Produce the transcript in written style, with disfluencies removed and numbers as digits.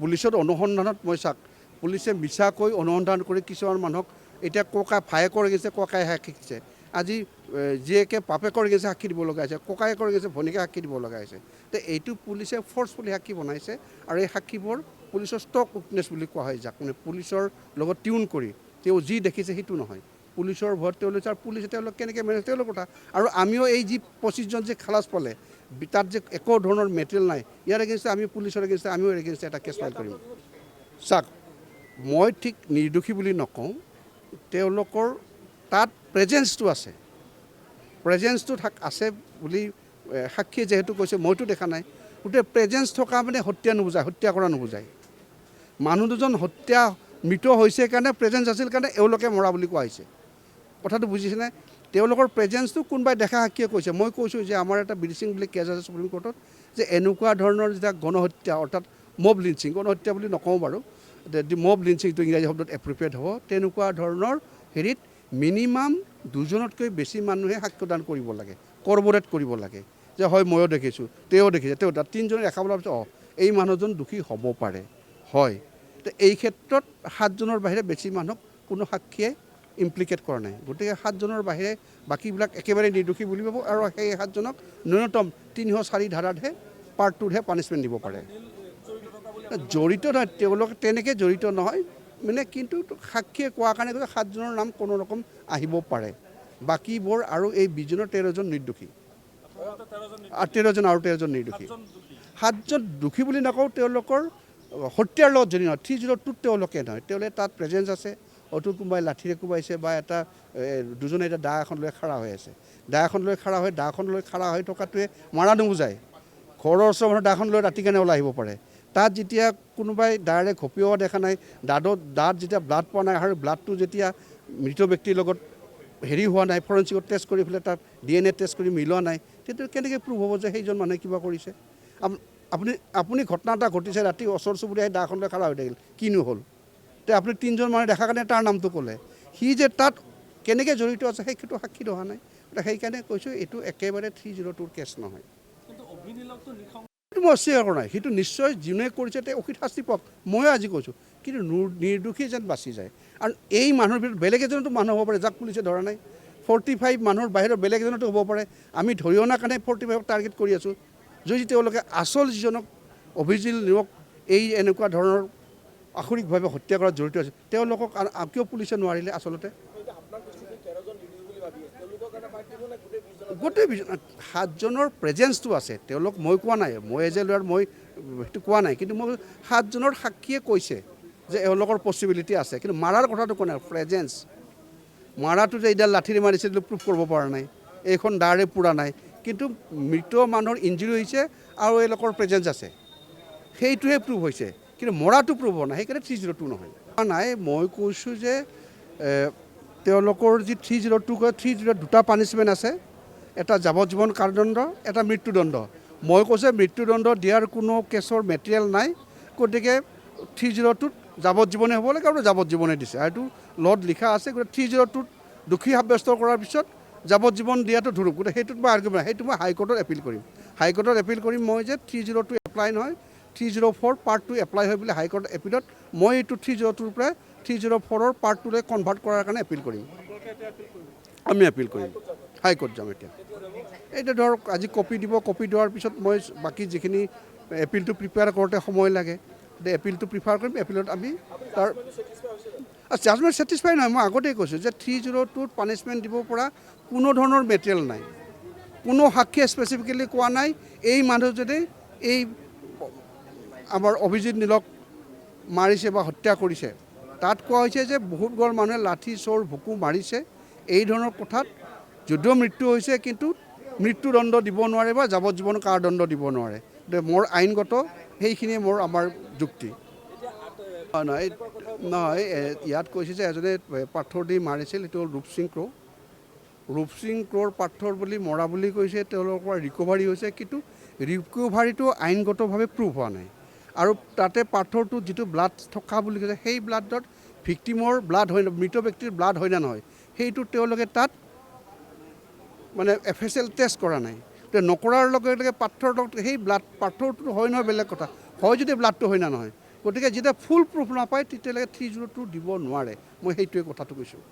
পুলিচৰ অনুসন্ধানত মই চাওক পুলিচে মিছাকৈ অনুসন্ধান কৰি কিছুমান মানুহক এতিয়া ককাই ভায়েকৰ গেছে ককাই সাক্ষী দিছে আজি জীয়েকে বাপেকৰ গেছে সাক্ষী দিব লগা হৈছে ককায়েকৰ গেছে ভনীকে সাক্ষী দিব লগা হৈছে তো এইটো পুলিচে ফ'ৰ্চফুলি সাক্ষী বনাইছে আৰু এই সাক্ষীবোৰ পুলিচৰ ষ্টক উইটনেছ বুলি কোৱা হয় যাক মানে পুলিচৰ লগত টিউন কৰি তেওঁ যি দেখিছে সেইটো নহয় পুলিচৰ ভয়ত তেওঁলোকে আৰু পুলিচে তেওঁলোক কেনেকৈ মেনেজ তেওঁলোকৰ কথা আৰু আমিও এই যি 25জন যে খালাচ পালে তাত যে একো ধৰণৰ মেটেৰিয়েল নাই ইয়াৰ এগেইনষ্টে আমি পুলিচৰ এগেইনষ্টে আমিও এগেইনষ্টে এটা কেছ ফাইল কৰিম চাওক মই ঠিক নিৰ্দোষী বুলি নকওঁ তেওঁলোকৰ তাত প্ৰেজেন্সটো আছে প্ৰেজেন্সটো আছে বুলি সাক্ষীয়ে যেহেতু কৈছে মইতো দেখা নাই গোটেই প্ৰেজেন্স থকা মানে হত্যা নুবুজায় হত্যা কৰা নুবুজায় মানুহ দুজন মৃত হৈছে কাৰণে প্ৰেজেন্স আছিল কাৰণে এওঁলোকে মৰা বুলি কোৱা হৈছে কথাটো বুজিছেনে তেওঁলোকৰ প্ৰেজেন্সটো কোনোবাই দেখা সাক্ষীয়ে কৈছে মই কৈছোঁ যে আমাৰ এটা ব্লিচিং বুলি কেছ আছে সুপ্ৰিম কোৰ্টত যে এনেকুৱা ধৰণৰ যেতিয়া গণহত্যা অৰ্থাৎ মব লিঞ্চিং গণহত্যা বুলি নকওঁ বাৰু মব লিঞ্চিংটো ইংৰাজী শব্দত এপ্ৰপ্ৰিয়েট হ'ব তেনেকুৱা ধৰণৰ হেৰিত মিনিমাম দুজনতকৈ বেছি মানুহে সাক্ষ্যদান কৰিব লাগে কৰবৰেট কৰিব লাগে যে হয় ময়ো দেখিছোঁ তেওঁ দেখিছে তেওঁ তিনিজনে দেখা পোৱাৰ পিছত এই মানুহজন দোষী হ'ব পাৰে হয় তো এই ক্ষেত্ৰত 7জনৰ বাহিৰে বেছি মানুহক কোনো সাক্ষীয়ে ইমপ্লিকেট কৰা নাই গতিকে 7জনৰ বাহিৰে বাকীবিলাক একেবাৰে নিৰ্দোষী বুলি ভাবোঁ আৰু সেই 7জনক ন্যূনতম 304 ধাৰাতহে পাৰ্ট 2হে পানিছমেণ্ট দিব পাৰে জড়িত নহয় তেওঁলোকে তেনেকৈ জড়িত নহয় মানে কিন্তু সাক্ষীয়ে কোৱা কাৰণে 7জনৰ নাম কোনো ৰকম আহিব পাৰে বাকীবোৰ আৰু এই 20জনৰ 13জন নিৰ্দোষী আৰু 13জন নিৰ্দোষী 7জন দোষী বুলি নকওঁ তেওঁলোকৰ হত্যাৰ লগত জড়িত নহয় 302ত তেওঁলোকে নহয় তেওঁলোকে তাত প্ৰেজেন্স আছে হয়তো কোনোবাই লাঠিৰে কোবাইছে বা দুজনে এটা দা এখন লৈ খাৰা হৈ আছে দাখন লৈ খাৰা হৈ থকাটোৱে মাৰা নুবুজায় ঘৰৰ ওচৰৰ মানুহ দাখন লৈ ৰাতি কাৰণে ওলাই আহিব পাৰে তাত যেতিয়া কোনোবাই দাৰে ঘঁপিওৱা দেখা নাই দাঁত যেতিয়া ব্লাড পোৱা নাই আৰু ব্লাডটো যেতিয়া মৃত ব্যক্তিৰ লগত হেৰি হোৱা নাই ফৰেঞ্চিকত টেষ্ট কৰি পেলাই তাত DNA টেষ্ট কৰি মিলোৱা নাই তেতিয়া কেনেকৈ প্ৰুভ হ'ব যে সেইজন মানুহে কিবা কৰিছে আপুনি ঘটনা এটা ঘটিছে ৰাতি ওচৰ চুবুৰীয়াই দাখন লৈ খাৰা হৈ থাকিল কিনো হ'ল তে আপুনি 3জন মানুহে দেখা কাৰণে তাৰ নামটো ক'লে সি যে তাত কেনেকৈ জড়িত আছে সেইটো সাক্ষী দহা নাই সেইকাৰণে কৈছোঁ এইটো একেবাৰে 302ৰ কেছ নহয় সেইটো মই অস্বীকাৰ কৰা নাই সেইটো নিশ্চয় যোনে কৰিছে তেওঁ উচিত শাস্তি পাওক ময়ো আজি কৈছোঁ কিন্তু নিৰ্দোষী যেন বাচি যায় আৰু এই মানুহৰ ভিতৰত বেলেগ এজনতো মানুহ হ'ব পাৰে যাক পুলিচে ধৰা নাই 45 মানুহৰ বাহিৰত বেলেগ এজনতো হ'ব পাৰে আমি ধৰি অনাৰ কাৰণে 45ক টাৰ্গেট কৰি আছোঁ যদি তেওঁলোকে আচল যিজনক অভিজিত নিয়োগ এই এনেকুৱা ধৰণৰ আখৰিকভাৱে হত্যা কৰাত জড়িত আছে তেওঁলোকক কিয় পুলিচে নোৱাৰিলে আচলতে গোটেই 7জনৰ প্ৰেজেন্সটো আছে তেওঁলোক মই কোৱা নাই মই এজ এ লয়াৰ মই সেইটো কোৱা নাই কিন্তু মই 7জনৰ সাক্ষীয়ে কৈছে যে এওঁলোকৰ পচিবিলিটি আছে কিন্তু মাৰাৰ কথাটো কোৱা নাই প্ৰেজেন্স মাৰাটো যে এইডাল লাঠিৰে মাৰিছে প্ৰুভ কৰিব পৰা নাই এইখন দাৰে পুৰা নাই কিন্তু মৃত মানুহৰ ইঞ্জুৰি হৈছে আৰু এওঁলোকৰ প্ৰেজেন্স আছে সেইটোহে প্ৰুভ হৈছে কিন্তু মৰাটো প্ৰুভ হোৱা নাই সেইকাৰণে 302 নহয় নাই মই কৈছোঁ যে তেওঁলোকৰ যি 302 কয় 302 দুটা পানিছমেণ্ট আছে এটা যাৱজ্জীৱন কাৰাদণ্ড এটা মৃত্যুদণ্ড মই কৈছোঁ মৃত্যুদণ্ড দিয়াৰ কোনো কেছৰ মেটেৰিয়েল নাই গতিকে 302ত যাৱজ্জীৱনে হ'ব লাগে আৰু যাৱজ্জীৱনে দিছে আৰু এইটো ল'ত লিখা আছে গতিকে 302ত দোষী সাব্যস্ত কৰাৰ পিছত যাৱজ্জীৱন দিয়াটো ধৰক গতিকে সেইটোত মই আৰ্গুমেণ্ট সেইটো মই হাইকোৰ্টত এপিল কৰিম হাইকোৰ্টত এপিল কৰিম মই যে 302 এপ্লাই নহয় 304 পাৰ্ট 2 এপ্লাই হয় বুলি হাইকোৰ্ট এপিলত মই এইটো 302ৰ পৰা 304ৰ পাৰ্ট 2লৈ কনভাৰ্ট কৰাৰ কাৰণে এপিল কৰিম আমি এপিল কৰিম হাইকোৰ্ট যাম এতিয়া ধৰক আজি কপি দিব কপি দিয়াৰ পিছত মই বাকী যিখিনি এপিলটো প্ৰিপেয়াৰ কৰোঁতে সময় লাগে এপিলটো প্ৰিফাৰ কৰিম এপিলত আমি তাৰ জাজমেণ্ট ছেটিছফাই নহয় মই আগতেই কৈছোঁ যে 302ত পানিছমেণ্ট দিব পৰা কোনো ধৰণৰ মেটেৰিয়েল নাই কোনো সাক্ষীয়ে স্পেচিফিকেলি কোৱা নাই এই মানুহজনে এই আমাৰ অভিজিত নীলক মাৰিছে বা হত্যা কৰিছে তাত কোৱা হৈছে যে বহুতঘৰ মানুহে লাঠি চোৰ ভুকু মাৰিছে এই ধৰণৰ কথাত যদিও মৃত্যু হৈছে কিন্তু মৃত্যুদণ্ড দিব নোৱাৰে বা যাৱজ্জীৱন কাৰাদণ্ড দিব নোৱাৰে মোৰ আইনগত সেইখিনিয়ে আমাৰ যুক্তি নহয় ইয়াত কৈছে যে এজনে পাথৰ দি মাৰিছিল সেইটো হ'ল ৰূপসিং ক্ৰ'ৰ পাথৰ বুলি মৰা বুলি কৈছে তেওঁলোকৰ পৰা ৰিকভাৰী হৈছে কিন্তু ৰিকভাৰীটো আইনগতভাৱে প্ৰুভ হোৱা নাই আৰু তাতে পাথৰটো যিটো ব্লাড থকা বুলি কৈছে সেই ব্লাডত ভিক্টিমৰ ব্লাড হয় মৃত ব্যক্তিৰ ব্লাড হয় না নহয় সেইটো তেওঁলোকে তাত মানে FSL টেষ্ট কৰা নাই নকৰাৰ লগে লগে পাথৰৰ লগত সেই ব্লাড পাথৰটো হয় নহয় বেলেগ কথা হয় যদি ব্লাডটো হয় না নহয় গতিকে যেতিয়া ফুল প্ৰুফ নাপায় তেতিয়ালৈকে 302 দিব নোৱাৰে মই সেইটোৱে কথাটো কৈছোঁ